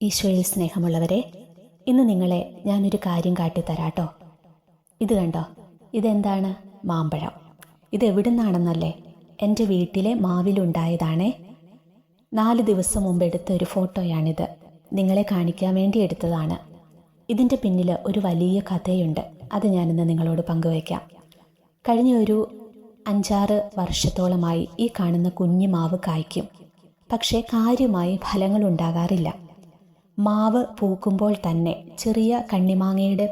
ഈശോയിൽ സ്നേഹമുള്ളവരെ, ഇന്ന് നിങ്ങളെ ഞാനൊരു കാര്യം കാട്ടിത്തരാട്ടോ. ഇത് കണ്ടോ, ഇതെന്താണ്? മാമ്പഴം. ഇത് എവിടുന്നാണെന്നല്ലേ? എൻ്റെ വീട്ടിലെ മാവിലുണ്ടായതാണേ. 4 ദിവസം മുമ്പ് എടുത്ത ഒരു ഫോട്ടോയാണിത്. നിങ്ങളെ കാണിക്കാൻ വേണ്ടി എടുത്തതാണ്. ഇതിൻ്റെ പിന്നിൽ ഒരു വലിയ കഥയുണ്ട്. അത് ഞാനിന്ന് നിങ്ങളോട് പങ്കുവയ്ക്കാം. കഴിഞ്ഞ ഒരു 5-6 വർഷത്തോളമായി ഈ കാണുന്ന കുഞ്ഞു മാവ് കായ്ക്കും. പക്ഷേ കാര്യമായി ഫലങ്ങളുണ്ടാകാറില്ല. മാവ് പൂക്കുമ്പോൾ തന്നെ, ചെറിയ കണ്ണിമാങ്ങയുടെ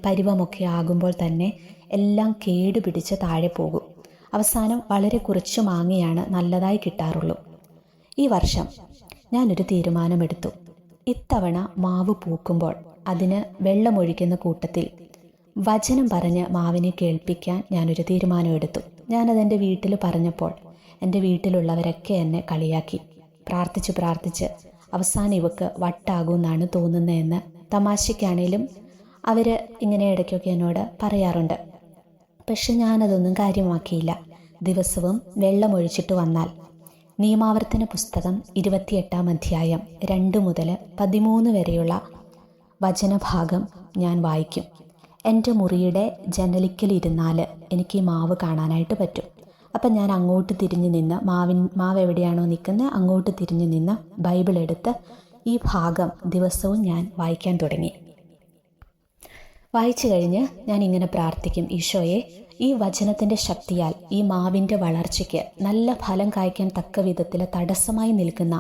പരുവമൊക്കെ ആകുമ്പോൾ തന്നെ എല്ലാം കേടുപിടിച്ച് താഴെ പോകും. അവസാനം വളരെ കുറച്ച് മാങ്ങയാണ് നല്ലതായി കിട്ടാറുള്ളൂ. ഈ വർഷം ഞാനൊരു തീരുമാനമെടുത്തു. ഇത്തവണ മാവ് പൂക്കുമ്പോൾ അതിന് വെള്ളമൊഴിക്കുന്ന കൂട്ടത്തിൽ വചനം പറഞ്ഞ് മാവിനെ കേൾപ്പിക്കാൻ ഞാനൊരു തീരുമാനമെടുത്തു. ഞാനതെൻ്റെ വീട്ടിൽ പറഞ്ഞപ്പോൾ എൻ്റെ വീട്ടിലുള്ളവരൊക്കെ എന്നെ കളിയാക്കി. പ്രാർത്ഥിച്ച് അവസാനം ഇവക്ക് വട്ടാകുമെന്നാണ് തോന്നുന്നതെന്ന് തമാശയ്ക്കാണേലും അവർ ഇങ്ങനെ ഇടയ്ക്കൊക്കെ എന്നോട് പറയാറുണ്ട്. പക്ഷെ ഞാനതൊന്നും കാര്യമാക്കിയില്ല. ദിവസവും വെള്ളമൊഴിച്ചിട്ട് വന്നാൽ നിയമാവർത്തന പുസ്തകം 28-ാം അധ്യായം 2 മുതൽ 13 വരെയുള്ള വചനഭാഗം ഞാൻ വായിക്കും. എൻ്റെ മുറിയുടെ ജനലിക്കലിരുന്നാൽ എനിക്ക് ഈ മാവ് കാണാനായിട്ട് പറ്റും. അപ്പം ഞാൻ അങ്ങോട്ട് തിരിഞ്ഞു നിന്ന് മാവ് എവിടെയാണോ നിൽക്കുന്നത് അങ്ങോട്ട് തിരിഞ്ഞു നിന്ന് ബൈബിൾ എടുത്ത് ഈ ഭാഗം ദിവസവും ഞാൻ വായിക്കാൻ തുടങ്ങി. വായിച്ചു കഴിഞ്ഞ് ഞാൻ ഇങ്ങനെ പ്രാർത്ഥിക്കും: ഈശോയെ, ഈ വചനത്തിൻ്റെ ശക്തിയാൽ ഈ മാവിൻ്റെ വളർച്ചയ്ക്ക് നല്ല ഫലം കായ്ക്കാൻ തക്ക വിധത്തിൽ തടസ്സമായി നിൽക്കുന്ന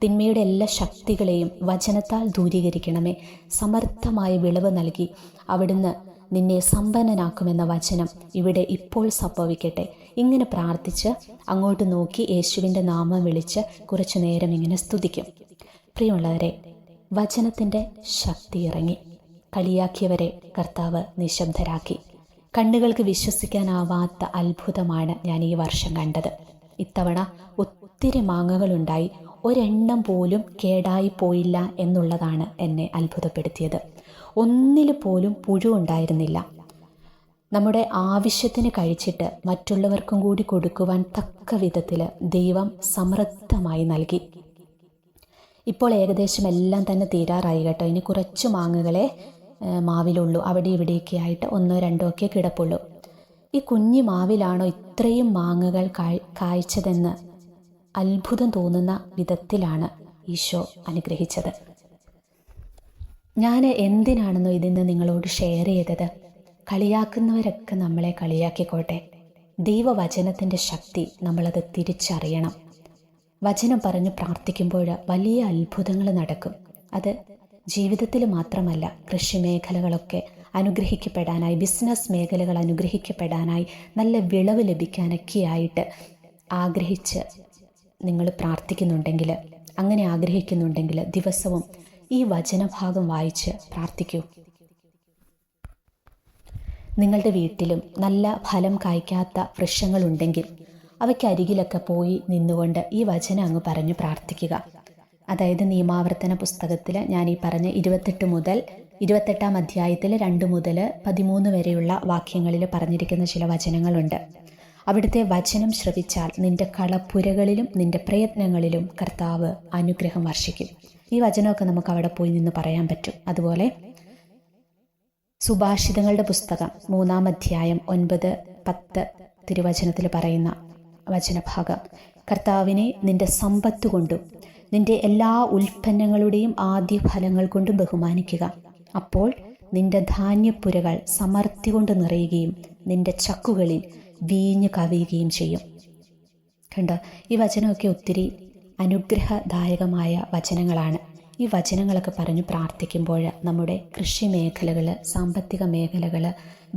തിന്മയുടെ എല്ലാ ശക്തികളെയും വചനത്താൽ ദൂരീകരിക്കണമേ. സമർത്ഥമായ വിളവ് നൽകി അവിടുന്ന് നിന്നെ സമ്പന്നനാക്കുമെന്ന വചനം ഇവിടെ ഇപ്പോൾ സംഭവിക്കട്ടെ. ഇങ്ങനെ പ്രാർത്ഥിച്ച് അങ്ങോട്ട് നോക്കി യേശുവിൻ്റെ നാമം വിളിച്ച് കുറച്ചു നേരം ഇങ്ങനെ സ്തുതിക്കും. പ്രിയമുള്ളവരെ, വചനത്തിൻ്റെ ശക്തി ഇറങ്ങി. കളിയാക്കിയവരെ കർത്താവ് നിശബ്ദരാക്കി. കണ്ണുകൾക്ക് വിശ്വസിക്കാനാവാത്ത അത്ഭുതമാണ് ഞാൻ ഈ വർഷം കണ്ടത്. ഇത്തവണ ഒത്തിരി മാങ്ങകളുണ്ടായി. ഒരെണ്ണം പോലും കേടായി പോയില്ല എന്നുള്ളതാണ് എന്നെ അത്ഭുതപ്പെടുത്തിയത്. ഒന്നിൽ പോലും പുഴു ഉണ്ടായിരുന്നില്ല. നമ്മുടെ ആവശ്യത്തിന് കഴിച്ചിട്ട് മറ്റുള്ളവർക്കും കൂടി കൊടുക്കുവാൻ തക്ക വിധത്തിൽ ദൈവം സമൃദ്ധമായി നൽകി. ഇപ്പോൾ ഏകദേശം എല്ലാം തന്നെ തീരാറായി കേട്ടോ. ഇനി കുറച്ച് മാങ്ങകളെ മാവിലുള്ളൂ. അവിടെ ഇവിടെയൊക്കെ ആയിട്ട് 1-2 ഒക്കെ കിടപ്പുള്ളൂ. ഈ കുഞ്ഞു മാവിലാണോ ഇത്രയും മാങ്ങകൾ കായ്ച്ചതെന്ന് അത്ഭുതം തോന്നുന്ന വിധത്തിലാണ് ഈശോ അനുഗ്രഹിച്ചത്. ഞാൻ എന്തിനാണെന്നോ ഇതിന്ന് നിങ്ങളോട് ഷെയർ ചെയ്തത്? കളിയാക്കുന്നവരൊക്കെ നമ്മളെ കളിയാക്കിക്കോട്ടെ. ദൈവവചനത്തിൻ്റെ ശക്തി നമ്മളത് തിരിച്ചറിയണം. വചനം പറഞ്ഞ് പ്രാർത്ഥിക്കുമ്പോൾ വലിയ അത്ഭുതങ്ങൾ നടക്കും. അത് ജീവിതത്തിൽ മാത്രമല്ല, കൃഷി മേഖലകളൊക്കെ അനുഗ്രഹിക്കപ്പെടാനായി, ബിസിനസ് മേഖലകൾ അനുഗ്രഹിക്കപ്പെടാനായി, നല്ല വിളവ് ലഭിക്കാനൊക്കെയായിട്ട് ആഗ്രഹിച്ച് നിങ്ങൾ പ്രാർത്ഥിക്കുന്നുണ്ടെങ്കിൽ, അങ്ങനെ ആഗ്രഹിക്കുന്നുണ്ടെങ്കിൽ ദിവസവും ഈ വചനഭാഗം വായിച്ച് പ്രാർത്ഥിക്കൂ. നിങ്ങളുടെ വീട്ടിലും നല്ല ഫലം കായ്ക്കാത്ത വൃക്ഷങ്ങളുണ്ടെങ്കിൽ അവയ്ക്കരികിലൊക്കെ പോയി നിന്നുകൊണ്ട് ഈ വചനം അങ്ങ് പറഞ്ഞു പ്രാർത്ഥിക്കുക. അതായത് നിയമാവർത്തന പുസ്തകത്തിൽ ഞാൻ ഈ പറഞ്ഞ 28 മുതൽ 28-ാം അധ്യായത്തിൽ 2 മുതൽ 13 വരെയുള്ള വാക്യങ്ങളിൽ പറഞ്ഞിരിക്കുന്ന ചില വചനങ്ങളുണ്ട്. അവിടുത്തെ വചനം ശ്രവിച്ചാൽ നിന്റെ കളപ്പുരകളിലും നിന്റെ പ്രയത്നങ്ങളിലും കർത്താവ് അനുഗ്രഹം വർഷിക്കും. ഈ വചനമൊക്കെ നമുക്ക് അവിടെ പോയി നിന്ന് പറയാൻ പറ്റും. അതുപോലെ സുഭാഷിതങ്ങളുടെ പുസ്തകം 3-ാം അധ്യായം 9-10 തിരുവചനത്തിൽ പറയുന്ന വചനഭാഗം: കർത്താവിനെ നിന്റെ സമ്പത്ത് കൊണ്ടും നിന്റെ എല്ലാ ഉൽപ്പന്നങ്ങളുടെയും ആദ്യ ഫലങ്ങൾ കൊണ്ടും ബഹുമാനിക്കുക. അപ്പോൾ നിന്റെ ധാന്യപ്പുരകൾ സമൃദ്ധി കൊണ്ട് നിറയുകയും നിന്റെ ചക്കുകളിൽ വീഞ്ഞ് കവിയുകയും ചെയ്യും. കണ്ടോ, ഈ വചനമൊക്കെ ഒത്തിരി അനുഗ്രഹദായകമായ വചനങ്ങളാണ്. ഈ വചനങ്ങളൊക്കെ പറഞ്ഞു പ്രാർത്ഥിക്കുമ്പോൾ നമ്മുടെ കൃഷി മേഖലകൾ, സാമ്പത്തിക മേഖലകൾ,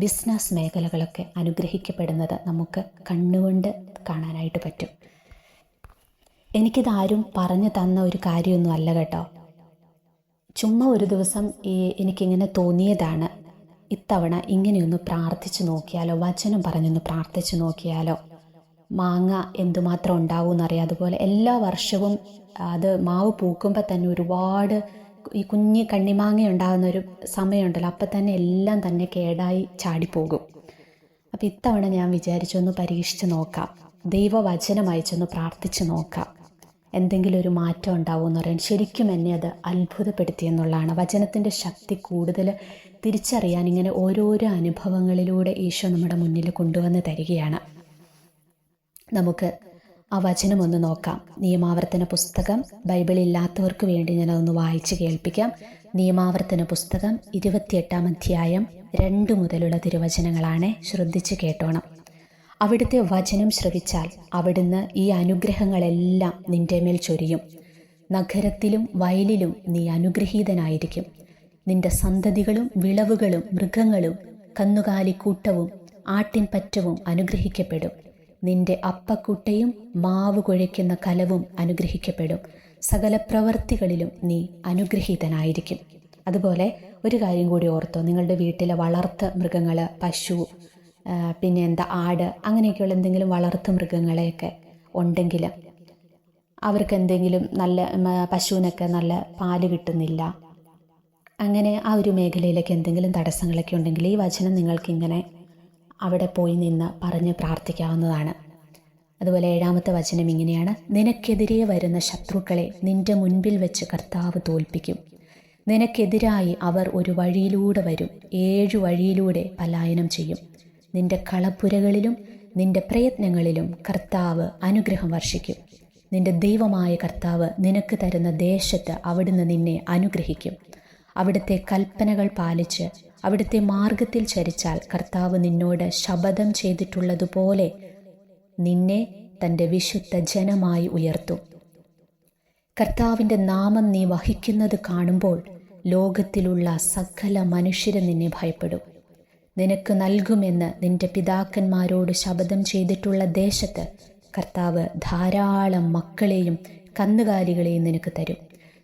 ബിസിനസ് മേഖലകളൊക്കെ അനുഗ്രഹിക്കപ്പെടുന്നത് നമുക്ക് കണ്ണുകൊണ്ട് കാണാനായിട്ട് പറ്റും. എനിക്കിതാരും പറഞ്ഞു തന്ന ഒരു കാര്യമൊന്നും അല്ല കേട്ടോ. ചുമ്മാ ഒരു ദിവസം എനിക്കിങ്ങനെ തോന്നിയതാണ്. ഇത്തവണ ഇങ്ങനെയൊന്ന് പ്രാർത്ഥിച്ചു നോക്കിയാലോ, വചനം പറഞ്ഞൊന്ന് പ്രാർത്ഥിച്ചു നോക്കിയാലോ, മാങ്ങ എന്തുമാത്രം ഉണ്ടാവുമെന്നറിയാം. അതുപോലെ എല്ലാ വർഷവും അത് മാവ് പൂക്കുമ്പോൾ തന്നെ ഒരുപാട് ഈ കുഞ്ഞ് കണ്ണിമാങ്ങ ഉണ്ടാകുന്നൊരു സമയമുണ്ടല്ലോ, അപ്പം തന്നെ എല്ലാം തന്നെ കേടായി ചാടിപ്പോകും. അപ്പം ഇത്തവണ ഞാൻ വിചാരിച്ചൊന്ന് പരീക്ഷിച്ച് നോക്കാം. ദൈവവചനം അയച്ചൊന്ന് പ്രാർത്ഥിച്ച് നോക്കാം. എന്തെങ്കിലും ഒരു മാറ്റം ഉണ്ടാവുമെന്ന് പറയാൻ ശരിക്കും എന്നെ അത് അത്ഭുതപ്പെടുത്തിയെന്നുള്ളതാണ്. വചനത്തിൻ്റെ ശക്തി കൂടുതൽ തിരിച്ചറിയാൻ ഇങ്ങനെ ഓരോരോ അനുഭവങ്ങളിലൂടെ ഈശോ നമ്മുടെ മുന്നിൽ കൊണ്ടുവന്ന് തരികയാണ്. നമുക്ക് ആ വചനം ഒന്ന് നോക്കാം. നിയമാവർത്തന പുസ്തകം, ബൈബിൾ ഇല്ലാത്തവർക്ക് വേണ്ടി ഞാനതൊന്ന് വായിച്ച് കേൾപ്പിക്കാം. നിയമാവർത്തന പുസ്തകം 28-ാം അധ്യായം 2 മുതലുള്ള തിരുവചനങ്ങളാണ്. ശ്രദ്ധിച്ച് കേട്ടോണം. അവിടുത്തെ വചനം ശ്രവിച്ചാൽ അവിടുന്ന് ഈ അനുഗ്രഹങ്ങളെല്ലാം നിന്റെ മേൽ ചൊരിയും. നഗരത്തിലും വയലിലും നീ അനുഗ്രഹീതനായിരിക്കും. നിന്റെ സന്തതികളും വിളവുകളും മൃഗങ്ങളും കന്നുകാലിക്കൂട്ടവും ആട്ടിൻപറ്റവും അനുഗ്രഹിക്കപ്പെടും. നിന്റെ അപ്പക്കുട്ടയും മാവ് കുഴയ്ക്കുന്ന കലവും അനുഗ്രഹിക്കപ്പെടും. സകല പ്രവൃത്തികളിലും നീ അനുഗ്രഹീതനായിരിക്കും. അതുപോലെ ഒരു കാര്യം കൂടി ഓർത്തോ, നിങ്ങളുടെ വീട്ടിലെ വളർത്ത് മൃഗങ്ങൾ, പശു, പിന്നെ ആട്, അങ്ങനെയൊക്കെയുള്ള എന്തെങ്കിലും വളർത്ത് മൃഗങ്ങളെയൊക്കെ ഉണ്ടെങ്കിൽ അവർക്ക് എന്തെങ്കിലും പശുവിനൊക്കെ നല്ല പാല് കിട്ടുന്നില്ല, അങ്ങനെ ആ ഒരു മേഖലയിലേക്ക് എന്തെങ്കിലും തടസ്സങ്ങളൊക്കെ ഉണ്ടെങ്കിൽ ഈ വചനം നിങ്ങൾക്കിങ്ങനെ അവിടെ പോയി നിന്ന് പറഞ്ഞ് പ്രാർത്ഥിക്കാവുന്നതാണ്. അതുപോലെ 7-ാമത്തെ വചനം ഇങ്ങനെയാണ്: നിനക്കെതിരെ വരുന്ന ശത്രുക്കളെ നിന്റെ മുൻപിൽ വെച്ച് കർത്താവ് തോൽപ്പിക്കും. നിനക്കെതിരായി അവർ ഒരു വഴിയിലൂടെ വരും, 7 വഴിയിലൂടെ പലായനം ചെയ്യും. നിന്റെ കളപ്പുരകളിലും നിന്റെ പ്രയത്നങ്ങളിലും കർത്താവ് അനുഗ്രഹം വർഷിക്കും. നിന്റെ ദൈവമായ കർത്താവ് നിനക്ക് തരുന്ന ദേശത്ത് അവിടുന്ന് നിന്നെ അനുഗ്രഹിക്കും. അവിടുത്തെ കൽപ്പനകൾ പാലിച്ച് അവിടുത്തെ മാർഗത്തിൽ ചരിച്ചാൽ കർത്താവ് നിന്നോട് ശപഥം ചെയ്തിട്ടുള്ളതുപോലെ നിന്നെ തൻ്റെ വിശുദ്ധ ജനമായി ഉയർത്തും. കർത്താവിൻ്റെ നാമം നീ വഹിക്കുന്നത് കാണുമ്പോൾ ലോകത്തിലുള്ള സകല മനുഷ്യരും നിന്നെ ഭയപ്പെടും. നിനക്ക് നൽകുമെന്ന് നിന്റെ പിതാക്കന്മാരോട് ശപഥം ചെയ്തിട്ടുള്ള ദേശത്ത് കർത്താവ് ധാരാളം മക്കളെയും കന്നുകാലികളെയും നിനക്ക് തരും.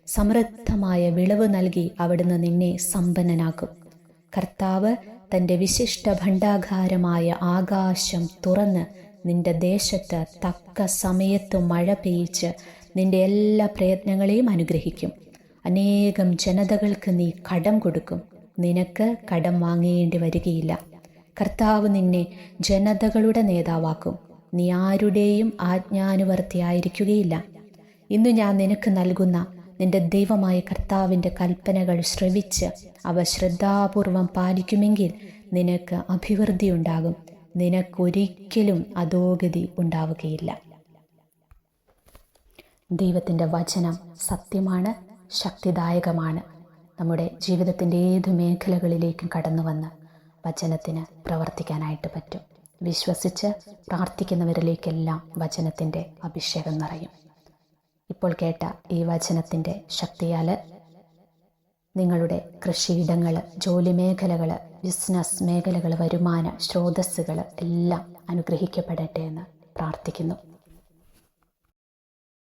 സമൃദ്ധമായ വിളവ് നൽകി അവിടുന്ന് നിന്നെ സമ്പന്നനാക്കും. കർത്താവ് തൻ്റെ വിശിഷ്ട ഭണ്ഡാകാരമായ ആകാശം തുറന്ന് നിന്റെ ദേശത്ത് തക്ക സമയത്ത് മഴ പെയ്യിച്ച് നിന്റെ എല്ലാ പ്രയത്നങ്ങളെയും അനുഗ്രഹിക്കും. അനേകം ജനതകൾക്ക് നീ കടം കൊടുക്കും, നിനക്ക് കടം വാങ്ങേണ്ടി വരികയില്ല. കർത്താവ് നിന്നെ ജനതകളുടെ നേതാവാക്കും, നീ ആരുടെയും ആജ്ഞാനുവർത്തിയായിരിക്കുകയില്ല. ഇന്നു ഞാൻ നിനക്ക് നൽകുന്ന നിന്റെ ദൈവമായ കർത്താവിൻ്റെ കൽപ്പനകൾ ശ്രവിച്ച് അവ ശ്രദ്ധാപൂർവം പാലിക്കുമെങ്കിൽ നിനക്ക് അഭിവൃദ്ധി ഉണ്ടാകും, നിനക്കൊരിക്കലും അധോഗതി ഉണ്ടാവുകയില്ല. ദൈവത്തിൻ്റെ വചനം സത്യമാണ്, ശക്തിദായകമാണ്. നമ്മുടെ ജീവിതത്തിൻ്റെ ഏത് മേഖലകളിലേക്കും കടന്നു വന്ന് വചനത്തിന് പ്രവർത്തിക്കാനായിട്ട് പറ്റും. വിശ്വസിച്ച് പ്രാർത്ഥിക്കുന്നവരിലേക്കെല്ലാം വചനത്തിൻ്റെ അഭിഷേകം നിറയും. ഇപ്പോൾ കേട്ട ഈ വചനത്തിൻ്റെ ശക്തിയാൽ നിങ്ങളുടെ കൃഷിയിടങ്ങൾ, ജോലി മേഖലകൾ, ബിസിനസ് മേഖലകൾ, വരുമാന സ്രോതസ്സുകൾ എല്ലാം അനുഗ്രഹിക്കപ്പെടട്ടെ എന്ന് പ്രാർത്ഥിക്കുന്നു.